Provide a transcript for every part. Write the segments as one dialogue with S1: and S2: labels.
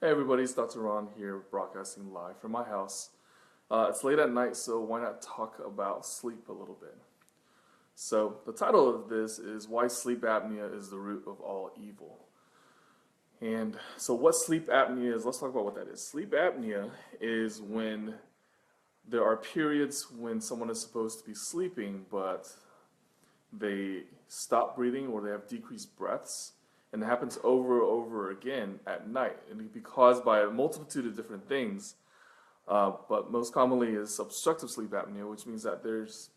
S1: Hey everybody, it's Dr. Ron here, broadcasting live from my house. It's late at night, so why not talk about sleep a little bit? So the title of this is Why Sleep Apnea is the Root of All Evil. And so what sleep apnea is, let's talk about what that is. Sleep apnea is when there are periods when someone is supposed to be sleeping, but they stop breathing or they have decreased breaths. And it happens over and over again at night. And it can be caused by a multitude of different things. But most commonly is obstructive sleep apnea, which means that there's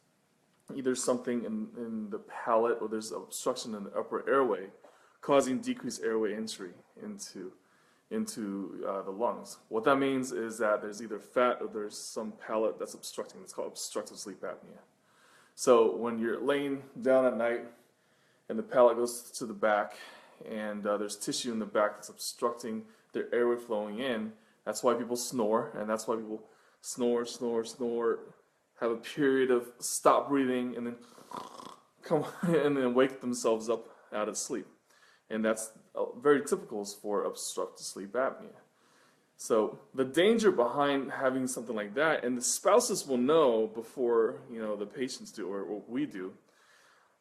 S1: either something in the palate or there's obstruction in the upper airway causing decreased airway entry into the lungs. What that means is that there's either fat or there's some palate that's obstructing. It's called obstructive sleep apnea. So when you're laying down at night and the palate goes to the back, and there's tissue in the back that's obstructing their airway flowing in. That's why people snore, and that's why people snore, have a period of stop breathing, and then come and then wake themselves up out of sleep. And that's very typical for obstructive sleep apnea. So the danger behind having something like that, and the spouses will know before the patients do or what we do.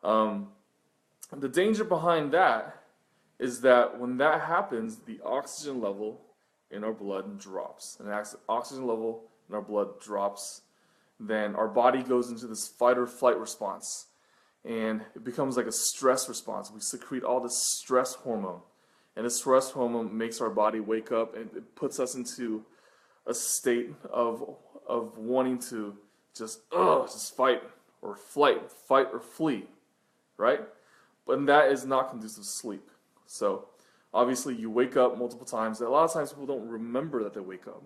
S1: The danger behind that is that when that happens, the oxygen level in our blood drops. And as the oxygen level in our blood drops, then our body goes into this fight or flight response. And it becomes like a stress response. We secrete all this stress hormone. And this stress hormone makes our body wake up, and it puts us into a state of wanting to just fight or flight, fight or flee, right? But that is not conducive to sleep. So obviously you wake up multiple times. A lot of times people don't remember that they wake up.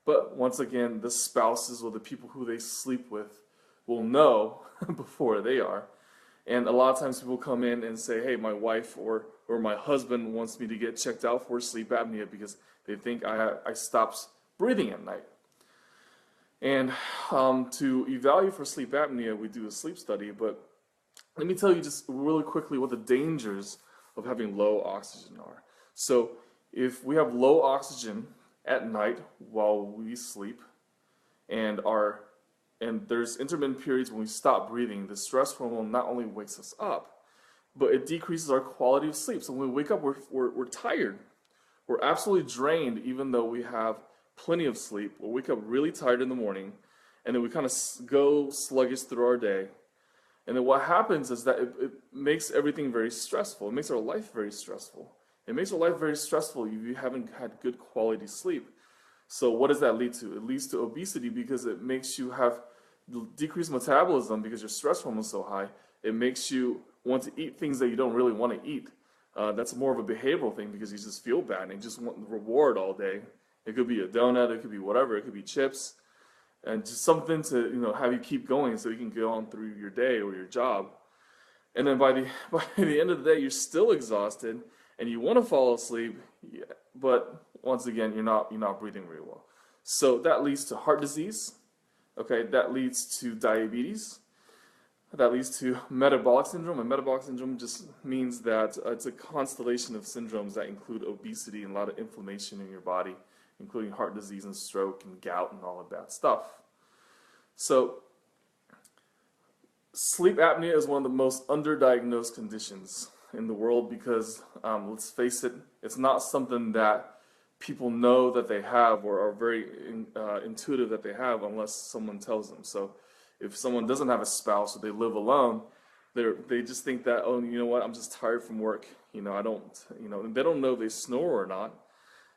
S1: But once again, the spouses or the people who they sleep with will know before they are. And a lot of times people come in and say, hey, my wife or my husband wants me to get checked out for sleep apnea because they think I stopped breathing at night. And to evaluate for sleep apnea, we do a sleep study. But let me tell you just really quickly what the dangers of having low oxygen are. So if we have low oxygen at night while we sleep, and there's intermittent periods when we stop breathing, the stress hormone not only wakes us up, but it decreases our quality of sleep. So when we wake up, we're tired. We're absolutely drained, even though we have plenty of sleep. We'll wake up really tired in the morning, and then we kind of go sluggish through our day. And then what happens is that it makes everything very stressful. It makes our life very stressful. It makes our life very stressful if you haven't had good quality sleep. So what does that lead to? It leads to obesity because it makes you have decreased metabolism because your stress hormone is so high. It makes you want to eat things that you don't really want to eat. That's more of a behavioral thing because you just feel bad and you just want the reward all day. It could be a donut, it could be whatever, it could be chips. And just something to have you keep going so you can go on through your day or your job. And then by the end of the day, you're still exhausted and you want to fall asleep, but once again, you're not breathing very well. So that leads to heart disease. Okay, that leads to diabetes. That leads to metabolic syndrome. And metabolic syndrome just means that it's a constellation of syndromes that include obesity and a lot of inflammation in your body, including heart disease and stroke and gout and all of that stuff. So sleep apnea is one of the most underdiagnosed conditions in the world because, let's face it, it's not something that people know that they have or are very intuitive that they have unless someone tells them. So if someone doesn't have a spouse or they live alone, they just think that, oh, you know what, I'm just tired from work. They don't know if they snore or not.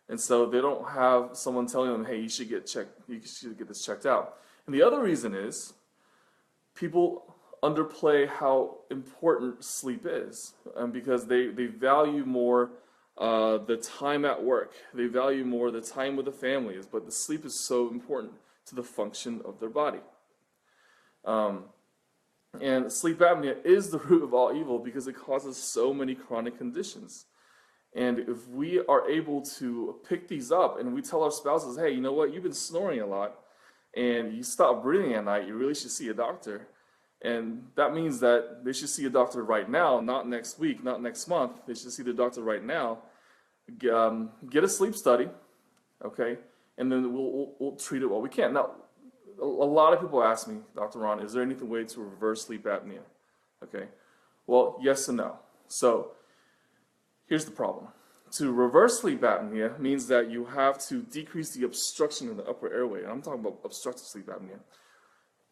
S1: And so they don't have someone telling them, hey, you should get this checked out. And the other reason is people underplay how important sleep is, because they value more the time at work. They value more the time with the families, but the sleep is so important to the function of their body. And sleep apnea is the root of all evil because it causes so many chronic conditions. And if we are able to pick these up and we tell our spouses, hey, you know what, you've been snoring a lot and you stop breathing at night, you really should see a doctor. And that means that they should see a doctor right now, not next week, not next month. They should see the doctor right now. Get a sleep study, okay? And then we'll treat it while we can. Now, a lot of people ask me, Dr. Ron, is there any way to reverse sleep apnea? Okay, well, yes and no. So here's the problem. To reverse sleep apnea means that you have to decrease the obstruction in the upper airway. And I'm talking about obstructive sleep apnea.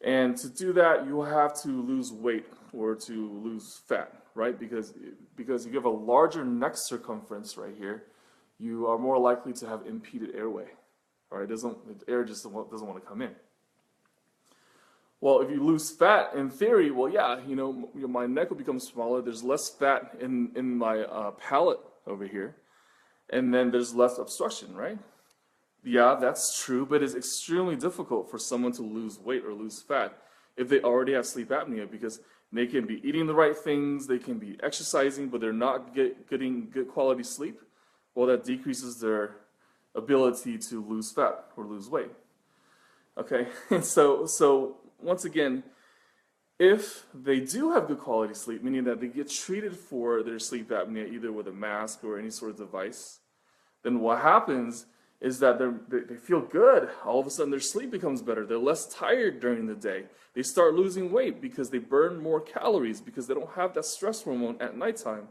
S1: And to do that, you have to lose weight or to lose fat, right? Because if you have a larger neck circumference right here, you are more likely to have impeded airway. All right, the air just doesn't want to come in. Well, if you lose fat, in theory, well, yeah, my neck will become smaller. There's less fat in my palate over here, and then there's less obstruction, right? Yeah, that's true, but it's extremely difficult for someone to lose weight or lose fat if they already have sleep apnea, because they can be eating the right things, they can be exercising, but they're not getting good quality sleep. Well, that decreases their ability to lose fat or lose weight. Okay, and so once again, if they do have good quality sleep, meaning that they get treated for their sleep apnea either with a mask or any sort of device, then what happens is that they feel good. All of a sudden their sleep becomes better. They're less tired during the day. They start losing weight because they burn more calories because they don't have that stress hormone at nighttime.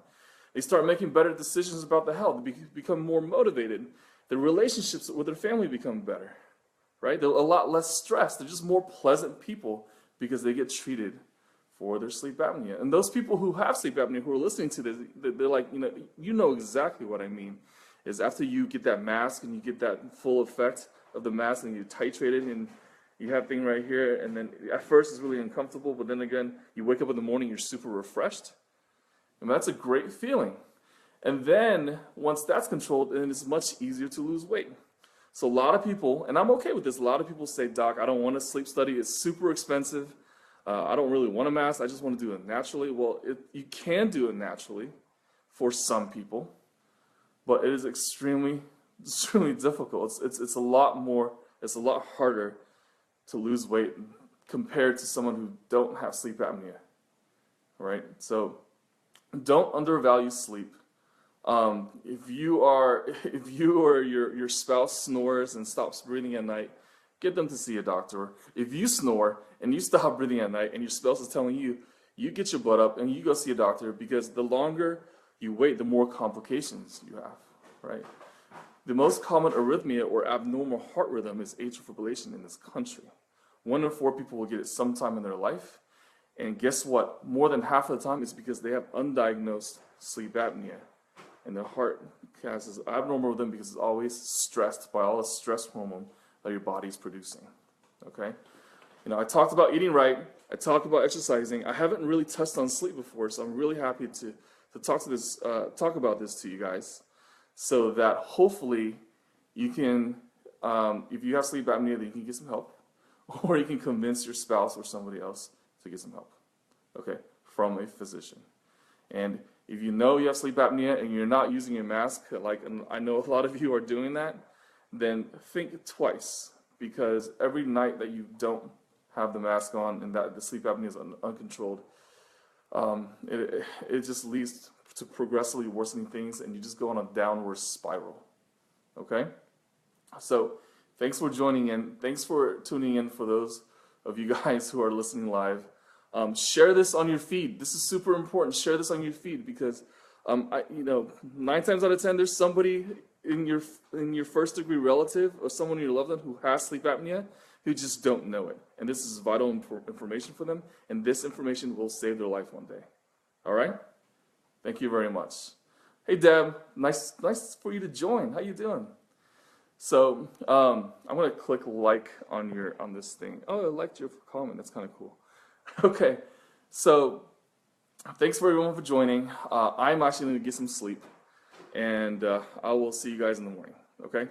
S1: They start making better decisions about the health. They become more motivated. Their relationships with their family become better, right? They're a lot less stressed. They're just more pleasant people because they get treated for their sleep apnea. And those people who have sleep apnea who are listening to this, they're like, you know exactly what I mean. Is after you get that mask and you get that full effect of the mask and you titrate it and you have thing right here, and then at first it's really uncomfortable, but then again, you wake up in the morning, you're super refreshed. And that's a great feeling. And then once that's controlled, then it's much easier to lose weight. So a lot of people, and I'm okay with this, a lot of people say, Doc, I don't want a sleep study, it's super expensive. I don't really want a mask, I just want to do it naturally. Well, you can do it naturally for some people. But it is extremely difficult. It's a lot harder to lose weight compared to someone who don't have sleep apnea, right? So don't undervalue sleep. If you or your spouse snores and stops breathing at night, get them to see a doctor. If you snore and you stop breathing at night and your spouse is telling you, you get your butt up and you go see a doctor, because the longer you wait, the more complications you have, right? The most common arrhythmia or abnormal heart rhythm is atrial fibrillation in this country. 1 in 4 people will get it sometime in their life. And guess what? More than half of the time it's because they have undiagnosed sleep apnea. And their heart is abnormal rhythm because it's always stressed by all the stress hormone that your body's producing, okay? I talked about eating right. I talked about exercising. I haven't really touched on sleep before, so I'm really happy to talk about this to you guys, so that hopefully you can, if you have sleep apnea, then you can get some help, or you can convince your spouse or somebody else to get some help, okay, from a physician. And if you know you have sleep apnea and you're not using a mask, like I know a lot of you are doing that, then think twice, because every night that you don't have the mask on and that the sleep apnea is uncontrolled, it just leads to progressively worsening things, and you just go on a downward spiral. Okay? So thanks for joining in. Thanks for tuning in for those of you guys who are listening live. Share this on your feed. This is super important. Share this on your feed, because 9 times out of 10 there's somebody in your first degree relative or someone in your loved one who has sleep apnea who just don't know it. And this is vital information for them, and this information will save their life one day. All right? Thank you very much. Hey Deb, nice for you to join. How you doing? So I'm gonna click like on this thing. Oh, I liked your comment. That's kind of cool. Okay, so thanks for everyone for joining. I'm actually gonna get some sleep, and I will see you guys in the morning. Okay.